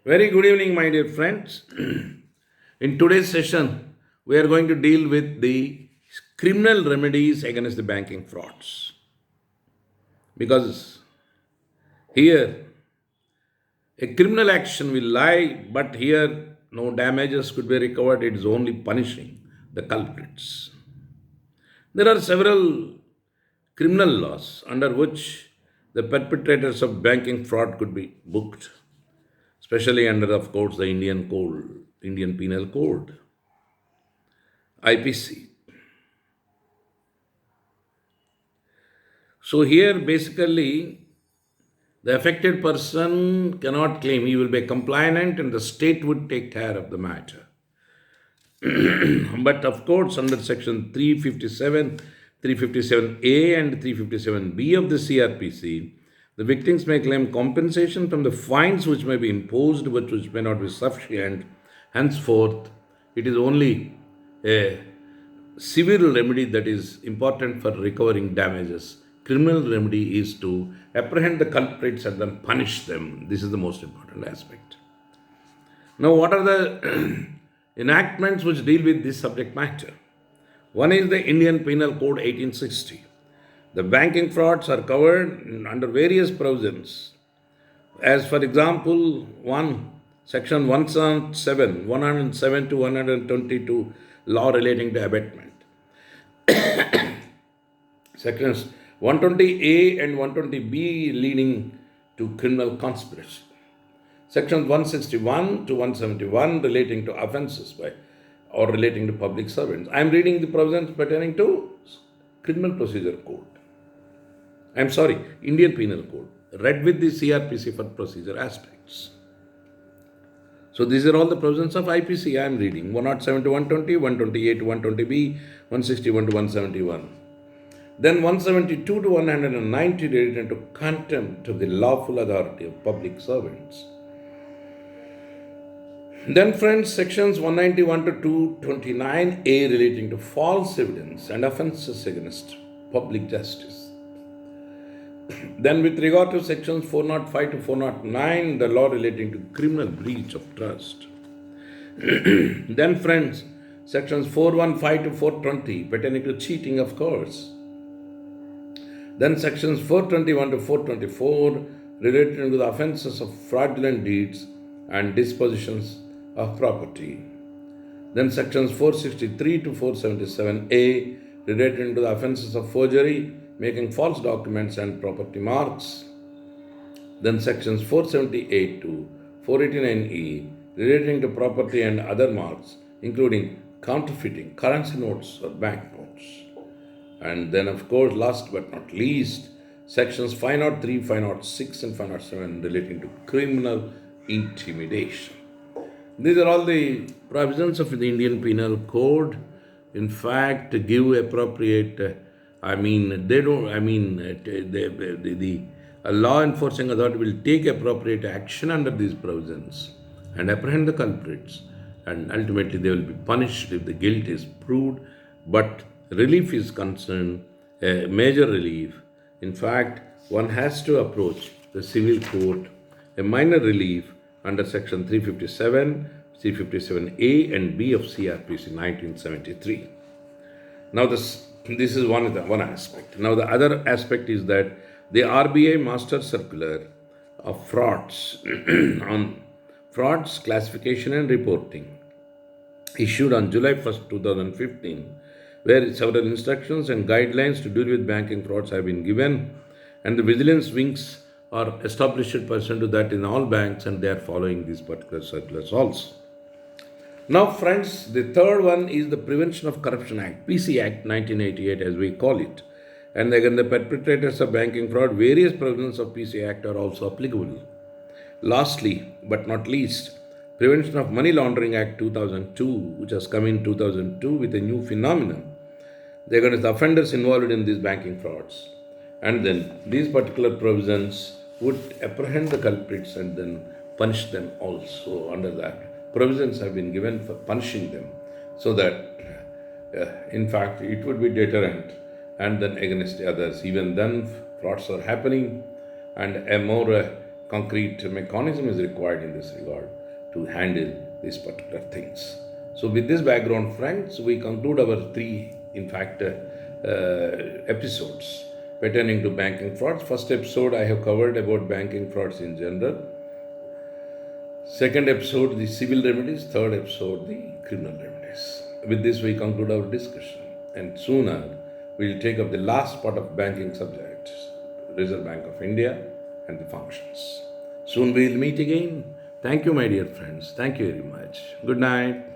Very good evening, my dear friends. In today's session, we are going to deal with the criminal remedies against the banking frauds. Because here, a criminal action will lie, but here, no damages could be recovered. It is only punishing the culprits. There are several criminal laws under which the perpetrators of banking fraud could be booked, especially under, of course, the Indian Penal Code, IPC. So here basically the affected person cannot claim he will be compliant and the state would take care of the matter. But of course, under section 357, 357A and 357B of the CRPC, the victims may claim compensation from the fines which may be imposed but which may not be sufficient. Henceforth, it is only a civil remedy that is important for recovering damages. Criminal remedy is to apprehend the culprits and then punish them. This is the most important aspect. Now, what are the enactments which deal with this subject matter? One is the Indian Penal Code 1860. The banking frauds are covered under various provisions. As for example, section 107 to 122, law relating to abatement. Sections 120A and 120B leading to criminal conspiracy. Sections 161 to 171 relating to offences by or relating to public servants. I am reading the provisions pertaining to Criminal Procedure Code. Indian Penal Code, read with the CRPC for procedure aspects. So these are all the provisions of IPC I am reading. 107 to 120, 128 to 120B, 161 to 171. Then 172 to 190 related to contempt of the lawful authority of public servants. Then friends, sections 191 to 229A relating to false evidence and offences against public justice. Then with regard to sections 405 to 409, the law relating to criminal breach of trust. Then friends, sections 415 to 420 pertaining to cheating, of course. Then sections 421 to 424 relating to the offences of fraudulent deeds and dispositions of property. Then sections 463 to 477A relating to the offences of forgery, making false documents and property marks. Then sections 478 to 489E relating to property and other marks, including counterfeiting currency notes or banknotes. And then, of course, last but not least, sections 503, 506, and 507 relating to criminal intimidation. These are all the provisions of the Indian Penal Code. In fact, give appropriate, the law enforcing authority will take appropriate action under these provisions and apprehend the culprits. And ultimately, they will be punished if the guilt is proved. But relief is concerned, a major relief. In fact, one has to approach the civil court. A minor relief under section 357, 357A and B of CRPC 1973. Now this is one aspect. Now the other aspect is that the RBI Master Circular of Frauds on Frauds Classification and Reporting, issued on July 1st, 2015, where several instructions and guidelines to deal with banking frauds have been given, and the vigilance wings are established pursuant to that in all banks, and they are following these particular circulars also. Now, friends, the third one is the Prevention of Corruption Act, PC Act 1988 as we call it. And again, the perpetrators of banking fraud, various provisions of PC Act are also applicable. Lastly, but not least, Prevention of Money Laundering Act 2002, which has come in 2002 with a new phenomenon. They are going to the offenders involved in these banking frauds. And then these particular provisions would apprehend the culprits and then punish them also under that. Provisions have been given for punishing them so that, in fact, it would be deterrent and then against the others. Even then, frauds are happening and a more concrete mechanism is required in this regard to handle these particular things. So, with this background, friends, we conclude our three, in fact, episodes pertaining to banking frauds. First episode, I have covered about banking frauds in general. Second episode, the civil remedies. Third episode, the criminal remedies. With this, we conclude our discussion. And sooner, we will take up the last part of banking subject, Reserve Bank of India and the functions. Soon we will meet again. Thank you, my dear friends. Thank you very much. Good night.